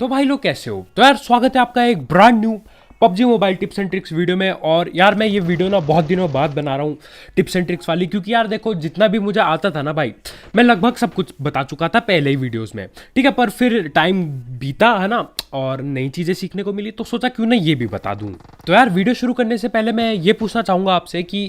तो भाई लोग कैसे हो। तो यार स्वागत है आपका एक brand new PUBG mobile tips and tricks video में। और यार मैं ये वीडियो ना बहुत दिनों बाद बना रहा हूँ टिप्स एंड ट्रिक्स वाली, क्योंकि यार देखो जितना भी मुझे आता था ना भाई, मैं लगभग सब कुछ बता चुका था पहले ही वीडियोस में, ठीक है। पर फिर टाइम बीता है ना, और नई चीज़ें सीखने को मिली, तो सोचा क्यों ना ये भी बता दूँ। तो यार वीडियो शुरू करने से पहले मैं ये पूछना चाहूँगा आपसे कि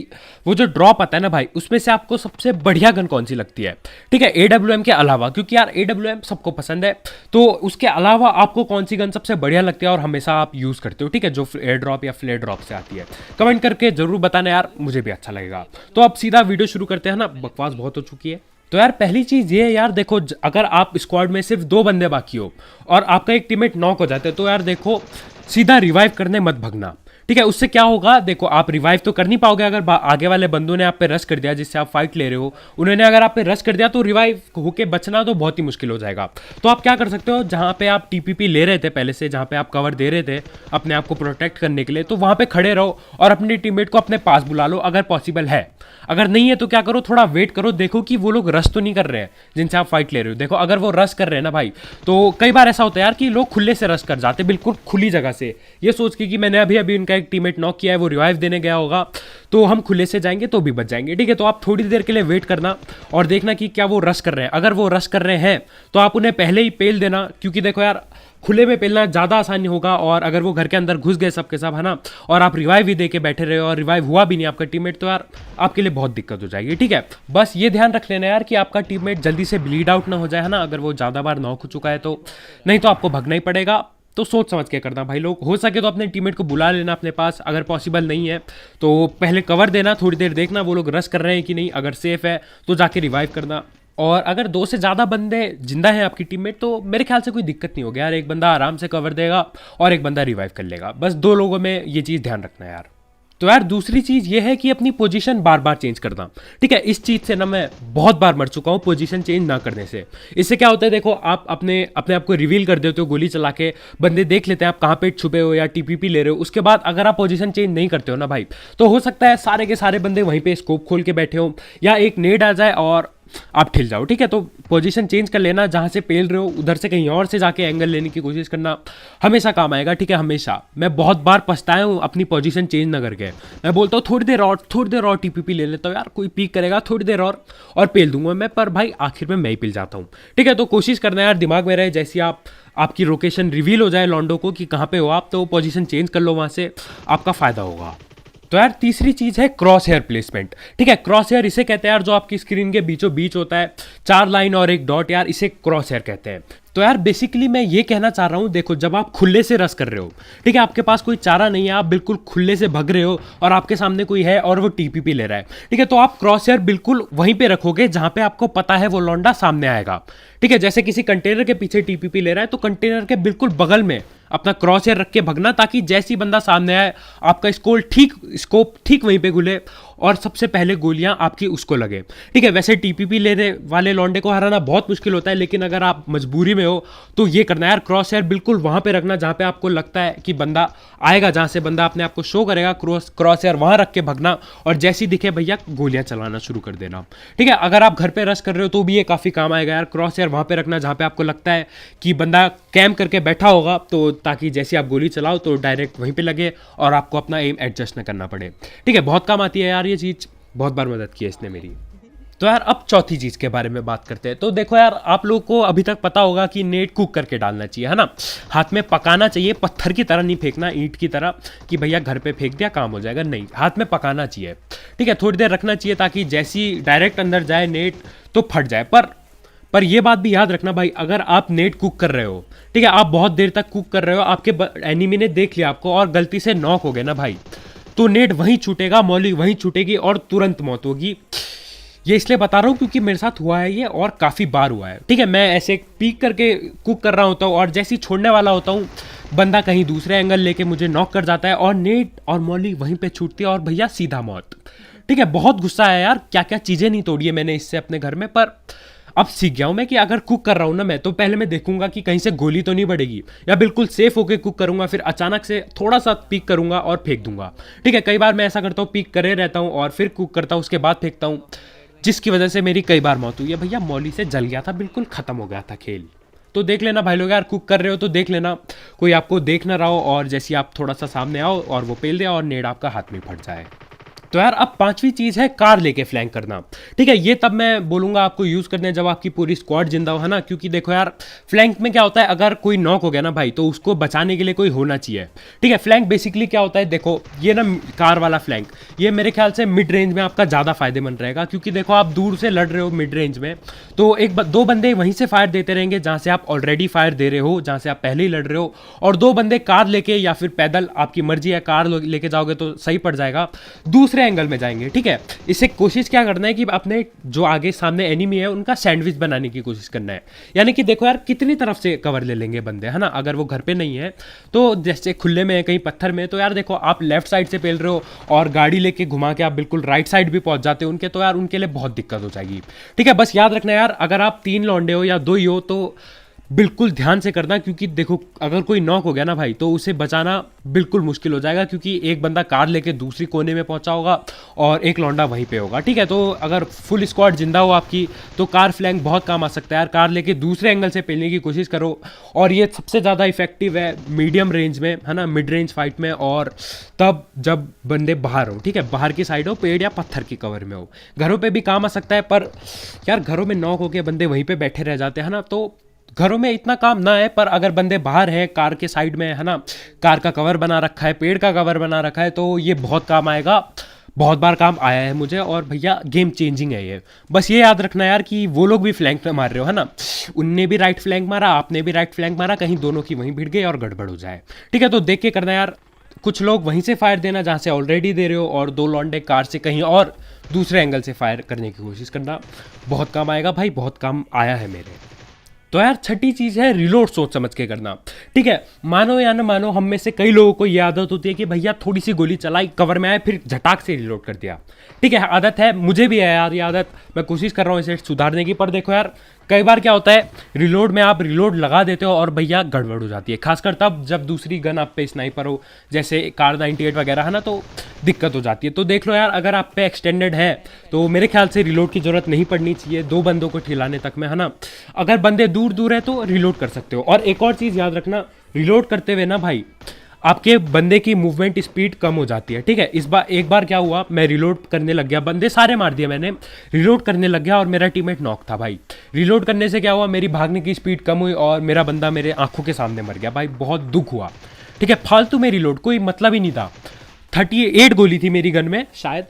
वो जो ड्रॉप आता है ना भाई, उसमें से आपको सबसे बढ़िया गन कौन सी लगती है, ठीक है, AWM के अलावा, क्योंकि यार AWM सबको पसंद है। तो उसके अलावा आपको कौन सी गन सबसे बढ़िया लगती है और हमेशा आप यूज़ करते हो, ठीक है, जो एयर ड्रॉप या फ्लेयर ड्रॉप से आती है। कमेंट करके जरूर बताना यार, मुझे भी अच्छा लगेगा। तो अब सीधा वीडियो शुरू करते हैं ना, बकवास बहुत हो चुकी है। तो यार पहली चीज़ ये है यार, देखो अगर आप स्क्वाड में सिर्फ 2 बंदे बाकी हो और आपका एक टीममेट नॉक हो जाते हैं, तो यार देखो सीधा रिवाइव करने मत भगना, ठीक है। उससे क्या होगा, देखो आप रिवाइव तो कर नहीं पाओगे अगर आगे वाले बंदों ने आप पे रश कर दिया जिससे आप फाइट ले रहे हो, उन्होंने अगर आप पे रश कर दिया तो रिवाइव होके बचना तो बहुत ही मुश्किल हो जाएगा। तो आप क्या कर सकते हो, जहाँ पे आप टीपीपी ले रहे थे पहले से, जहाँ पे आप कवर दे रहे थे अपने आप को प्रोटेक्ट करने के लिए, तो वहाँ पे खड़े रहो और अपने टीममेट को अपने पास बुला लो अगर पॉसिबल है। अगर नहीं है तो क्या करो, थोड़ा वेट करो, देखो कि वो लोग रश तो नहीं कर रहे हैं जिनसे आप फाइट ले रहे हो। देखो अगर वो रश कर रहे हैं ना भाई, तो कई बार ऐसा होता है यार कि लोग खुले से रश कर जाते, बिल्कुल खुली जगह से, ये सोच के कि मैंने अभी अभी उनका एक टीममेट नॉक किया है, वो रिवाइव देने गया होगा तो हम खुले से जाएंगे तो भी बच जाएंगे, ठीक है। तो आप थोड़ी देर के लिए वेट करना और देखना कि क्या वो रश कर रहे हैं। अगर वो रश कर रहे हैं तो आप उन्हें पहले ही पेल देना, क्योंकि देखो यार खुले में पेलना ज़्यादा आसानी होगा। और अगर वो घर के अंदर घुस गए सबके सब, है ना, और आप रिवाइव भी दे के बैठे रहे और रिवाइव हुआ भी नहीं आपका टीममेट, तो यार आपके लिए बहुत दिक्कत हो जाएगी, ठीक है। बस ये ध्यान रख लेना यार कि आपका टीममेट जल्दी से ब्लीड आउट ना हो जाए, है ना, अगर वो ज़्यादा बार नॉक हो चुका है तो, नहीं तो आपको भगना ही पड़ेगा। तो सोच समझ के करना भाई लोग, हो सके तो अपने टीममेट को बुला लेना अपने पास, अगर पॉसिबल नहीं है तो पहले कवर देना, थोड़ी देर देखना वो लोग रश कर रहे हैं कि नहीं, अगर सेफ है तो जाके रिवाइव करना। और अगर 2 से ज़्यादा बंदे जिंदा हैं आपकी टीम में, तो मेरे ख्याल से कोई दिक्कत नहीं होगी यार, एक बंदा आराम से कवर देगा और एक बंदा रिवाइव कर लेगा। बस 2 लोगों में ये चीज़ ध्यान रखना यार। तो यार दूसरी चीज़ ये है कि अपनी पोजीशन बार बार चेंज करना, ठीक है। इस चीज़ से ना मैं बहुत बार मर चुका हूँ, पोजीशन चेंज ना करने से। इससे क्या होता है, देखो आप अपने आप को रिवील कर देते हो गोली चला के, बंदे देख लेते हैं आप कहाँ पे छुपे हो या टीपीपी ले रहे हो। उसके बाद अगर आप पोजीशन चेंज नहीं करते हो ना भाई, तो हो सकता है सारे के सारे बंदे वहीं पे स्कोप खोल के बैठे हो या एक नेड आ जाए और आप ठिल जाओ, ठीक है। तो पोजीशन चेंज कर लेना, जहां से पेल रहे हो उधर से कहीं और से जाके एंगल लेने की कोशिश करना, हमेशा काम आएगा, ठीक है, हमेशा। मैं बहुत बार पछताया हूँ अपनी पोजीशन चेंज ना करके। मैं बोलता हूँ थोड़ी देर और टीपीपी ले लेता हूँ यार, कोई पीक करेगा थोड़ी देर और पेल दूंगा मैं, पर भाई आखिर में मैं ही पिल जाता हूँ, ठीक है। तो कोशिश करना यार दिमाग में रहे, जैसी आपकी लोकेशन रिवील हो जाए लॉन्डो को कि कहाँ पे हो आप, तो पोजीशन चेंज कर लो, वहाँ से आपका फ़ायदा होगा। तो यार तीसरी चीज है क्रॉस हेयर प्लेसमेंट, ठीक है। क्रॉस हेयर इसे कहते हैं यार जो आपकी स्क्रीन के बीचों बीच होता है, 4 लाइन और एक डॉट, यार इसे क्रॉस हेयर कहते हैं। तो यार बेसिकली मैं ये कहना चाह रहा हूँ, देखो जब आप खुले से रश कर रहे हो, ठीक है, आपके पास कोई चारा नहीं है, आप बिल्कुल खुले से भग रहे हो और आपके सामने कोई है और वो टीपीपी ले रहा है, ठीक है, तो आप क्रॉस हेयर बिल्कुल वहीं पे रखोगे जहां पे आपको पता है वो लौंडा सामने आएगा, ठीक है। जैसे किसी कंटेनर के पीछे टीपीपी ले रहा है तो कंटेनर के बिल्कुल बगल में अपना क्रॉस हेयर रख के भगना, ताकि जैसी बंदा सामने आए आपका स्कोप ठीक वहीं पे खुले और सबसे पहले गोलियां आपकी उसको लगे, ठीक है। वैसे टीपीपी लेने वाले लौंडे को हराना बहुत मुश्किल होता है, लेकिन अगर आप मजबूरी में हो तो ये करना यार, क्रॉस हेयर बिल्कुल वहां पे रखना जहां पे आपको लगता है कि बंदा आएगा, जहां से बंदा अपने आप को शो करेगा, क्रॉस हेयर वहां रख के भगना और जैसी दिखे भैया गोलियां चलाना शुरू कर देना, ठीक है। अगर आप घर पे रश कर रहे हो तो भी ये काफी काम आएगा यार, क्रॉस हेयर वहां पे रखना जहां पे आपको लगता है कि बंदा कैम करके बैठा होगा, तो ताकि जैसे आप गोली चलाओ तो डायरेक्ट वहीं पे लगे और आपको अपना एम एडजस्ट ना करना पड़े, ठीक है। बहुत काम आती है यार ये चीज़, बहुत बार मदद की है इसने मेरी। तो यार अब चौथी चीज़ के बारे में बात करते हैं। तो देखो यार आप लोगों को अभी तक पता होगा कि नेट कुक करके डालना चाहिए, है ना, हाथ में पकाना चाहिए, पत्थर की तरह नहीं फेंकना, ईंट की तरह कि भैया घर पे फेंक दिया काम हो जाएगा, नहीं, हाथ में पकाना चाहिए, ठीक है। थोड़ी देर रखना चाहिए ताकि जैसी डायरेक्ट अंदर जाए नेट तो फट जाए। पर ये बात भी याद रखना भाई, अगर आप नेट कुक कर रहे हो, ठीक है, आप बहुत देर तक कुक कर रहे हो, आपके एनिमी ने देख लिया आपको और गलती से नॉक हो गए ना भाई, तो नेट वहीं छूटेगा, मौली वहीं छूटेगी और तुरंत मौत होगी। ये इसलिए बता रहा हूँ क्योंकि मेरे साथ हुआ है ये और काफ़ी बार हुआ है, ठीक है। मैं ऐसे पीक करके कुक कर रहा होता हूँ और जैसे ही छोड़ने वाला होता हूँ, बंदा कहीं दूसरे एंगल लेके मुझे नॉक कर जाता है और नेट और मौली वहीं पे छूटती है और भैया सीधा मौत, ठीक है। बहुत गुस्सा है यार, क्या क्या चीज़ें नहीं तोड़ी है मैंने इससे अपने घर में, पर अब सीख गया हूं मैं कि अगर कुक कर रहा हूं ना मैं, तो पहले मैं देखूंगा कि कहीं से गोली तो नहीं बढ़ेगी, या बिल्कुल सेफ होके कुक करूंगा, फिर अचानक से थोड़ा सा पीक करूंगा और फेंक दूंगा, ठीक है। कई बार मैं ऐसा करता हूँ, पीक करे रहता हूँ और फिर कुक करता हूँ, उसके बाद फेंकता हूँ, जिसकी वजह से मेरी कई बार मौत हुई है भैया, मौली से जल गया था, बिल्कुल खत्म हो गया था खेल। तो देख लेना भाई लोग यार, कुक कर रहे हो तो देख लेना कोई आपको देख ना रहा हो, और जैसे आप थोड़ा सा सामने आओ और वो पेल दे और नेड आपका हाथ में फट जाए। तो यार अब पांचवी चीज है कार लेके फ्लैंक करना। ठीक है, ये तब मैं बोलूंगा आपको यूज करने जब आपकी पूरी स्क्वाड जिंदा हो, है ना, क्योंकि देखो यार फ्लैंक में क्या होता है, अगर कोई नॉक हो गया ना भाई तो उसको बचाने के लिए कोई होना चाहिए। ठीक है, फ्लैंक बेसिकली क्या होता है, देखो ये ना कार वाला फ्लैंक, ये मेरे ख्याल से मिड रेंज में आपका ज़्यादा फायदेमंद रहेगा, क्योंकि देखो आप दूर से लड़ रहे हो मिड रेंज में, तो दो बंदे वहीं से फायर देते रहेंगे जहाँ से आप ऑलरेडी फायर दे रहे हो, जहाँ से आप पहले ही लड़ रहे हो, और दो बंदे कार लेके या फिर पैदल, आपकी मर्जी है, कार लेके जाओगे तो सही पड़ जाएगा, दूसरे एंगल में जाएंगे। ठीक है, इससे कोशिश क्या करना है कि अपने जो आगे सामने एनिमी है उनका सैंडविच बनाने की कोशिश करना है। यानी कि देखो यार कितनी तरफ से कवर ले लेंगे बंदे, है ना, अगर वो घर पे नहीं है तो जैसे खुले में है कहीं पत्थर में, तो यार देखो आप लेफ्ट साइड से पेल रहे हो और गाड़ी लेके घुमा के आप बिल्कुल राइट साइड भी पहुंच जाते हो उनके, तो यार उनके लिए बहुत दिक्कत हो जाएगी। ठीक है, बस याद रखना यार, अगर आप 3 लौंडे हो या 2 ही हो तो बिल्कुल ध्यान से करना, क्योंकि देखो अगर कोई नॉक हो गया ना भाई तो उसे बचाना बिल्कुल मुश्किल हो जाएगा, क्योंकि एक बंदा कार लेके दूसरी कोने में पहुंचा होगा और एक लौंडा वहीं पे होगा। ठीक है, तो अगर फुल स्क्वाड जिंदा हो आपकी तो कार फ्लैंक बहुत काम आ सकता है यार, कार लेके दूसरे एंगल से पेलने की कोशिश करो, और ये सबसे ज़्यादा इफेक्टिव है मीडियम रेंज में, है ना, मिड रेंज फाइट में, और तब जब बंदे बाहर हो। ठीक है, बाहर की साइड हो, पेड़ या पत्थर की कवर में हो। घरों पे भी काम आ सकता है, पर यार घरों में नॉक होके बंदे वहीं पे बैठे रह जाते हैं ना, तो घरों में इतना काम ना है, पर अगर बंदे बाहर हैं कार के साइड में, है ना, कार का कवर बना रखा है, पेड़ का कवर बना रखा है, तो ये बहुत काम आएगा। बहुत बार काम आया है मुझे, और भैया गेम चेंजिंग है ये। बस ये याद रखना यार कि वो लोग भी फ्लैंक में मार रहे हो, है ना, उनने भी राइट फ्लैंक मारा, आपने भी राइट फ्लैंक मारा, कहीं दोनों की वहीं भिड़ गई और गड़बड़ हो जाए। ठीक है, तो देख के करना यार, कुछ लोग वहीं से फायर देना जहाँ से ऑलरेडी दे रहे हो, और 2 लौंडे कार से कहीं और दूसरे एंगल से फायर करने की कोशिश करना, बहुत काम आएगा भाई, बहुत काम आया है मेरे। तो यार छठी चीज़ है रिलोड सोच समझ के करना। ठीक है, मानो या ना मानो हम में से कई लोगों को ये आदत होती है कि भैया थोड़ी सी गोली चलाई, कवर में आए, फिर झटाक से रिलोड कर दिया। ठीक है, आदत है, मुझे भी है यार ये आदत, मैं कोशिश कर रहा हूँ इसे सुधारने की, पर देखो यार कई बार क्या होता है, रिलोड में आप रिलोड लगा देते हो और भैया गड़बड़ हो जाती है, खासकर तब जब दूसरी गन आप पे स्नाइपर हो, जैसे कार 98 वगैरह, है ना, तो दिक्कत हो जाती है। तो देख लो यार, अगर आप पे एक्सटेंडेड है तो मेरे ख्याल से रिलोड की जरूरत नहीं पड़नी चाहिए 2 बंदों को ठिलाने तक में, है ना। अगर बंदे दूर दूर है तो रिलोड कर सकते हो। और एक और चीज़ याद रखना, रिलोड करते हुए ना भाई आपके बंदे की मूवमेंट स्पीड कम हो जाती है। ठीक है, इस बार एक बार क्या हुआ, मैं रिलोड करने लग गया, बंदे सारे मार दिए मैंने, रिलोड करने लग गया और मेरा टीममेट नॉक था भाई। रिलोड करने से क्या हुआ, मेरी भागने की स्पीड कम हुई और मेरा बंदा मेरे आंखों के सामने मर गया भाई, बहुत दुख हुआ। ठीक है, फालतू में रिलोड, कोई मतलब ही नहीं था, 38 गोली थी मेरी गन में शायद,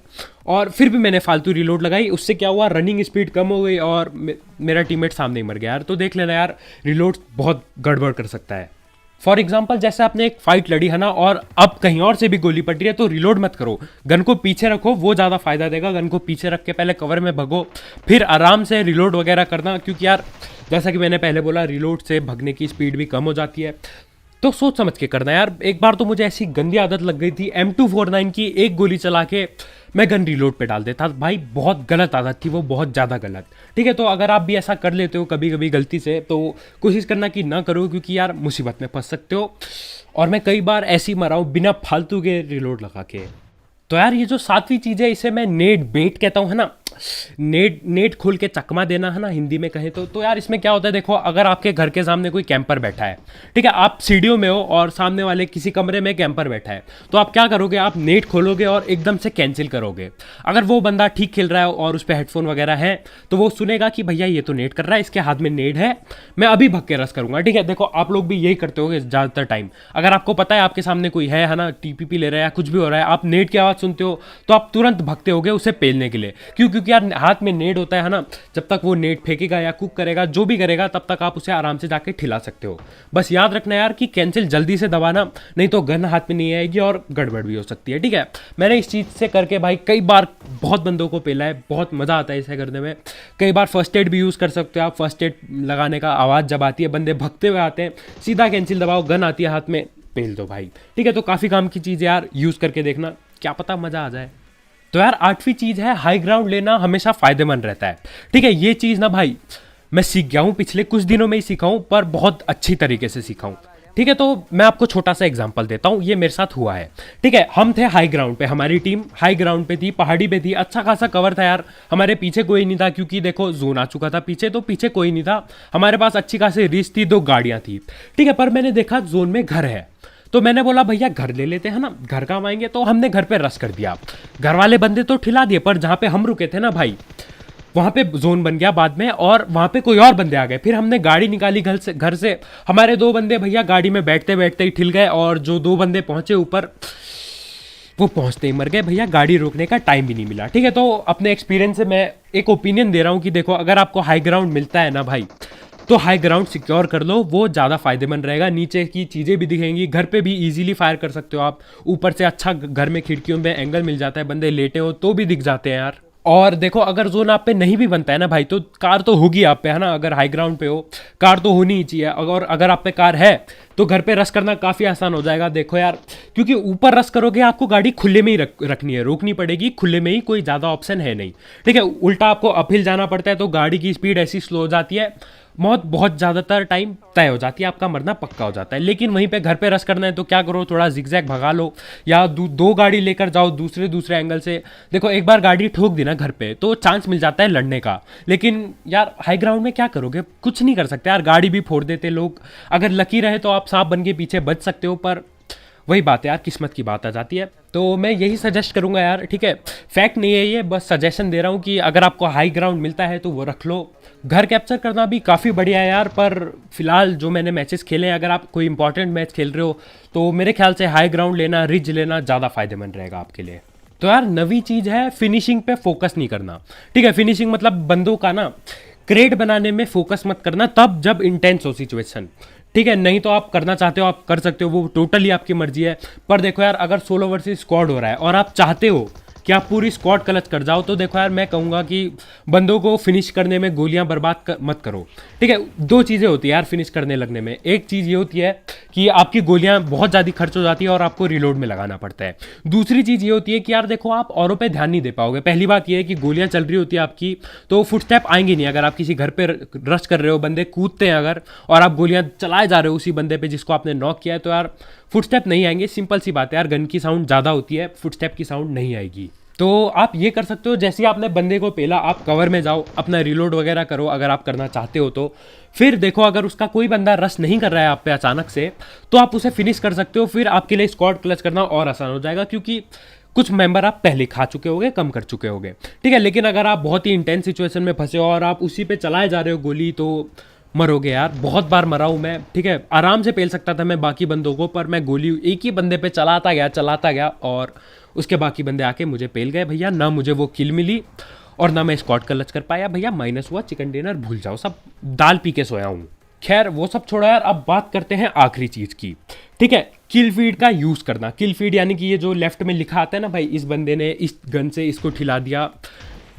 और फिर भी मैंने फालतू रिलोड लगाई, उससे क्या हुआ, रनिंग स्पीड कम हो गई और मेरा टीममेट सामने ही मर गया यार। तो देख लेना यार, रिलोड बहुत गड़बड़ कर सकता है। फॉर एग्जाम्पल जैसे आपने एक फाइट लड़ी, है ना, और अब कहीं और से भी गोली पड़ रही है, तो रिलोड मत करो, गन को पीछे रखो, वो ज़्यादा फायदा देगा। गन को पीछे रख के पहले कवर में भगो, फिर आराम से रिलोड वगैरह करना, क्योंकि यार जैसा कि मैंने पहले बोला, रिलोड से भगने की स्पीड भी कम हो जाती है। तो सोच समझ के करना यार। एक बार तो मुझे ऐसी गंदी आदत लग गई थी, M249 की एक गोली चला के मैं गन रिलोड पे डाल देता भाई, बहुत गलत आदत थी वो, बहुत ज़्यादा गलत। ठीक है, तो अगर आप भी ऐसा कर लेते हो कभी कभी गलती से, तो कोशिश करना कि ना करो, क्योंकि यार मुसीबत में फंस सकते हो। और मैं कई बार ऐसी मरा हूँ बिना फालतू के रिलोड लगा के। तो यार ये जो 7वीं चीज़ है, इसे मैं नेट बेट कहता हूँ, है ना, नेट खोल के चकमा देना, है ना, हिंदी में कहें तो यार इसमें क्या होता है, देखो अगर आपके घर के सामने कोई कैंपर बैठा है, ठीक है, आप सीढ़ियों में हो और सामने वाले किसी कमरे में कैंपर बैठा है, तो आप क्या करोगे, आप नेट खोलोगे और एकदम से कैंसिल करोगे। अगर वो बंदा ठीक खेल रहा है और उस पर हेडफोन वगैरह है, तो वो सुनेगा कि भैया ये तो नेट कर रहा है, इसके हाथ में नेट है, मैं अभी भग के रस करूंगा। ठीक है, देखो आप लोग भी यही करते होगे ज़्यादातर टाइम। अगर आपको पता है आपके सामने कोई है ना, TPP ले रहा है या कुछ भी हो रहा है, आप नेट की आवाज़ सुनते हो तो आप तुरंत भगते होगे उसे पेलने के लिए। क्योंकि यार हाथ में नेट होता है ना, जब तक वो नेट फेंकेगा या कुक करेगा, जो भी करेगा, तब तक आप उसे आराम से जाके ठिला सकते हो। बस याद रखना यार कि कैंसिल जल्दी से दबाना, नहीं तो गन हाथ में नहीं आएगी और गड़बड़ भी हो सकती है। ठीक है, मैंने इस चीज़ से करके भाई कई बार बहुत बंदों को पेला है, बहुत मज़ा आता है इसे करने में। कई बार फर्स्ट एड भी यूज़ कर सकते हो आप। फर्स्ट एड लगाने का आवाज़ जब आती है, बंदे भगते हुए आते हैं, सीधा कैंसिल दबाओ, गन आती है हाथ में, पेल दो भाई। ठीक है, तो काफ़ी काम की चीज़ यार, यूज़ करके देखना, क्या पता मज़ा आ जाए। तो यार 8वीं चीज़ है हाई ग्राउंड लेना हमेशा फ़ायदेमंद रहता है। ठीक है, ये चीज़ ना भाई मैं सीख गया हूँ, पिछले कुछ दिनों में ही सीखा हूँ, पर बहुत अच्छी तरीके से सीखा हूँ। ठीक है, तो मैं आपको छोटा सा एग्जांपल देता हूँ, ये मेरे साथ हुआ है। ठीक है, हम थे हाई ग्राउंड पे, हमारी टीम हाई ग्राउंड पे थी, पहाड़ी पे थी, अच्छा खासा कवर था यार, हमारे पीछे कोई नहीं था क्योंकि देखो जोन आ चुका था पीछे, तो पीछे कोई नहीं था, हमारे पास अच्छी खासी रिस्क थी, 2 गाड़ियाँ थी। ठीक है, पर मैंने देखा जोन में घर है, तो मैंने बोला भैया घर ले लेते हैं ना, घर काम आएंगे, तो हमने घर पे रश कर दिया। घर वाले बंदे तो ठिला दिए, पर जहाँ पे हम रुके थे ना भाई, वहाँ पे जोन बन गया बाद में, और वहाँ पे कोई और बंदे आ गए। फिर हमने गाड़ी निकाली घर से हमारे 2 बंदे भैया गाड़ी में बैठते बैठते ही ठिल गए, और जो 2 बंदे पहुंचे ऊपर, वो पहुंचते ही मर गए भैया, गाड़ी रोकने का टाइम भी नहीं मिला। ठीक है, तो अपने एक्सपीरियंस से मैं एक ओपिनियन दे रहा हूँ कि देखो, अगर आपको हाई ग्राउंड मिलता है ना भाई, तो हाई ग्राउंड सिक्योर कर लो, वो ज़्यादा फायदेमंद रहेगा। नीचे की चीज़ें भी दिखेंगी, घर पे भी इजीली फायर कर सकते हो आप, ऊपर से अच्छा घर में खिड़कियों में एंगल मिल जाता है, बंदे लेटे हो तो भी दिख जाते हैं यार। और देखो, अगर जोन आप पे नहीं भी बनता है ना भाई, तो कार तो होगी आप पे, है ना, अगर हाई ग्राउंड पे हो कार तो होनी ही चाहिए। अगर आप पे कार है तो घर पे रश करना काफ़ी आसान हो जाएगा। देखो यार, क्योंकि ऊपर रश करोगे आपको गाड़ी खुले में ही रखनी है, रोकनी पड़ेगी खुले में ही, कोई ज़्यादा ऑप्शन है नहीं। ठीक है, उल्टा आपको अपहिल जाना पड़ता है, तो गाड़ी की स्पीड ऐसी स्लो हो जाती है, मौत बहुत ज़्यादातर टाइम तय हो जाती है, आपका मरना पक्का हो जाता है। लेकिन वहीं पे घर पे रश करना है तो क्या करो, थोड़ा जिगजैग भगा लो, या 2 गाड़ी लेकर जाओ दूसरे एंगल से। देखो, एक बार गाड़ी ठोक दी ना घर पे तो चांस मिल जाता है लड़ने का, लेकिन यार हाई ग्राउंड में क्या करोगे, कुछ नहीं कर सकते यार, गाड़ी भी फोड़ देते लोग। अगर लकी रहे तो आप सांप बन के पीछे बच सकते हो, पर वही बात है यार, किस्मत की बात आ जाती है। तो मैं यही सजेस्ट करूंगा यार, ठीक है, फैक्ट नहीं है ये, बस सजेशन दे रहा हूँ कि अगर आपको हाई ग्राउंड मिलता है तो वो रख लो। घर कैप्चर करना भी काफ़ी बढ़िया है यार, पर फिलहाल जो मैंने मैचेस खेले हैं, अगर आप कोई इंपॉर्टेंट मैच खेल रहे हो तो मेरे ख्याल से हाई ग्राउंड लेना, रिज लेना ज़्यादा फायदेमंद रहेगा आपके लिए। तो यार नवी चीज़ है, फिनिशिंग पे फोकस नहीं करना। ठीक है, फिनिशिंग मतलब बंदों का ना क्रेट बनाने में फोकस मत करना, तब जब इंटेंस हो सिचुएशन। ठीक है, नहीं तो आप करना चाहते हो आप कर सकते हो, वो टोटली आपकी मर्जी है। पर देखो यार, अगर सोलो वर्सेस स्क्वाड हो रहा है और आप चाहते हो कि आप पूरी स्क्वाड क्लच कर जाओ, तो देखो यार, मैं कहूँगा कि बंदों को फिनिश करने में गोलियां मत करो। ठीक है, 2 चीज़ें होती है यार फिनिश करने लगने में। एक चीज़ ये होती है कि आपकी गोलियां बहुत ज़्यादा खर्च हो जाती है और आपको रिलोड में लगाना पड़ता है। दूसरी चीज़ ये होती है कि यार देखो, आप औरों पे ध्यान नहीं दे पाओगे। पहली बात ये है कि गोलियां चल रही होती है आपकी, तो फुटस्टेप आएंगे नहीं। अगर आप किसी घर पे रश कर रहे हो, बंदे कूदते हैं अगर, और आप गोलियां चलाए जा रहे हो उसी बंदे पे जिसको आपने नॉक किया है, तो यार फुटस्टेप नहीं आएंगे। सिंपल सी बात है यार, गन की साउंड ज़्यादा होती है, फुटस्टेप की साउंड नहीं आएगी। तो आप ये कर सकते हो, जैसे आपने बंदे को पेला, आप कवर में जाओ, अपना रिलोड वगैरह करो अगर आप करना चाहते हो तो। फिर देखो, अगर उसका कोई बंदा रश नहीं कर रहा है आप पे अचानक से, तो आप उसे फिनिश कर सकते हो। फिर आपके लिए स्क्वाड क्लच करना और आसान हो जाएगा, क्योंकि कुछ मेंबर आप पहले खा चुके होगे, कम कर चुके होगे। ठीक है, लेकिन अगर आप बहुत ही इंटेंस सिचुएशन में फंसे हो और आप उसी पे चलाए जा रहे हो गोली, तो मरोगे यार। बहुत बार मरा हूँ मैं। ठीक है, आराम से पेल सकता था मैं बाकी बंदों को, पर मैं गोली एक ही बंदे पे चलाता गया और उसके बाकी बंदे आके मुझे पेल गए भैया। ना मुझे वो किल मिली और ना मैं स्क्वाड क्लच कर पाया भैया, माइनस हुआ। चिकन डिनर भूल जाओ, सब दाल पी के सोया हूँ। खैर वो सब छोड़ा यार, अब बात करते हैं आखिरी चीज़ की। ठीक है, किल फीड का यूज़ करना। किल फीड यानी कि ये जो लेफ्ट में लिखा आता है ना भाई, इस बंदे ने इस गन से इसको ठिला दिया,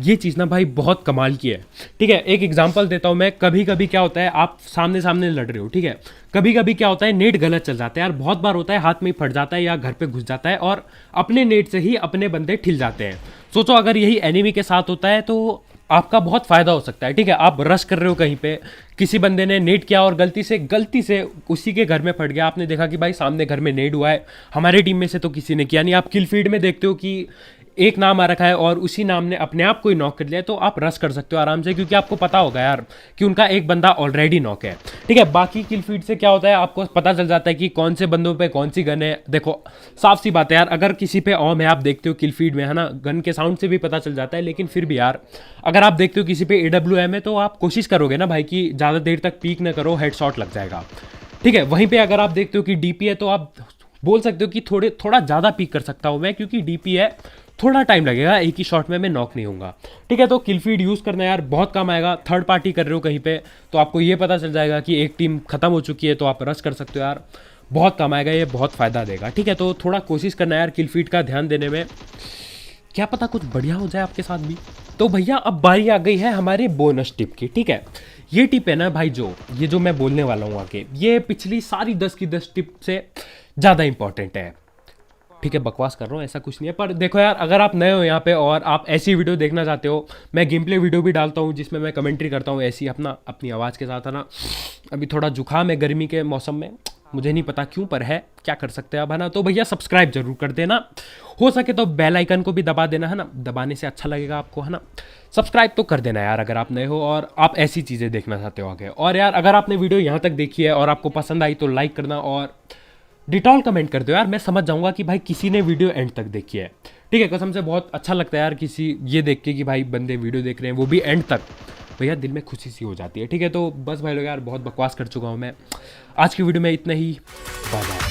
ये चीज़ ना भाई बहुत कमाल की है। ठीक है, एक एग्जांपल देता हूँ मैं। कभी कभी क्या होता है, आप सामने सामने लड़ रहे हो, ठीक है, कभी कभी क्या होता है, नेट गलत चल जाता है यार। बहुत बार होता है हाथ में ही फट जाता है या घर पे घुस जाता है और अपने नेट से ही अपने बंदे ठिल जाते हैं। सोचो अगर यही एनिमी के साथ होता है तो आपका बहुत फ़ायदा हो सकता है। ठीक है, आप रश कर रहे हो कहीं पे, किसी बंदे ने नेट किया और गलती से उसी के घर में फट गया। आपने देखा कि भाई सामने घर में नेट हुआ है, हमारे टीम में से तो किसी ने किया नहीं। आप किल फीड में देखते हो कि एक नाम आ रखा है और उसी नाम ने अपने आप को ही नॉक कर लिया, तो आप रश कर सकते हो आराम से, क्योंकि आपको पता होगा यार कि उनका एक बंदा ऑलरेडी नॉक है। ठीक है, बाकी किल फीड से क्या होता है, आपको पता चल जाता है कि कौन से बंदों पे कौन सी गन है। देखो साफ सी बात है यार, अगर किसी पे ऑम है, आप देखते हो किल फीड में, है ना, गन के साउंड से भी पता चल जाता है। लेकिन फिर भी यार, अगर आप देखते हो किसी पे AWM है, तो आप कोशिश करोगे ना भाई कि ज़्यादा देर तक पीक ना करो, हेडशॉट लग जाएगा। ठीक है, वहीं पे अगर आप देखते हो कि DP है, तो आप बोल सकते हो कि थोड़ा ज़्यादा पीक कर सकता हूँ मैं, क्योंकि DP है, थोड़ा टाइम लगेगा, एक ही शॉट में मैं नॉक नहीं होऊंगा। ठीक है, तो किल फीड यूज़ करना यार बहुत काम आएगा। थर्ड पार्टी कर रहे हो कहीं पे, तो आपको ये पता चल जाएगा कि एक टीम खत्म हो चुकी है, तो आप रश कर सकते हो यार, बहुत काम आएगा, ये बहुत फ़ायदा देगा। ठीक है, तो थोड़ा कोशिश करना यार किल फीड का ध्यान देने में, क्या पता कुछ बढ़िया हो जाए आपके साथ भी। तो भैया अब बारी आ गई है हमारी बोनस टिप की। ठीक है, ये टिप है ना भाई, ये जो मैं बोलने वाला हूँ आगे, ये पिछली सारी 10 की 10 टिप से ज़्यादा इंपॉर्टेंट है। ठीक है, बकवास कर रहा हूँ, ऐसा कुछ नहीं है। पर देखो यार, अगर आप नए हो यहाँ पे और आप ऐसी वीडियो देखना चाहते हो, मैं गेम प्ले वीडियो भी डालता हूँ जिसमें मैं कमेंट्री करता हूँ ऐसी अपनी आवाज़ के साथ, है ना। अभी थोड़ा जुकाम है गर्मी के मौसम में, मुझे नहीं पता क्यों, पर है, क्या कर सकते हैं अब, है ना। तो भैया सब्सक्राइब जरूर कर देना, हो सके तो बेल आइकन को भी दबा देना, है ना, दबाने से अच्छा लगेगा आपको, है ना। सब्सक्राइब तो कर देना यार अगर आप नए हो और आप ऐसी चीज़ें देखना चाहते हो आगे। और यार अगर आपने वीडियो यहाँ तक देखी है और आपको पसंद आई तो लाइक करना और डिटॉल कमेंट कर दो यार, मैं समझ जाऊंगा कि भाई किसी ने वीडियो एंड तक देखी है। ठीक है, कसम से बहुत अच्छा लगता है यार किसी ये देख के कि भाई बंदे वीडियो देख रहे हैं वो भी एंड तक, भैया दिल में खुशी सी हो जाती है। ठीक है, तो बस भाई लोग यार बहुत बकवास कर चुका हूँ मैं, आज की वीडियो में इतना ही, बाय बाय।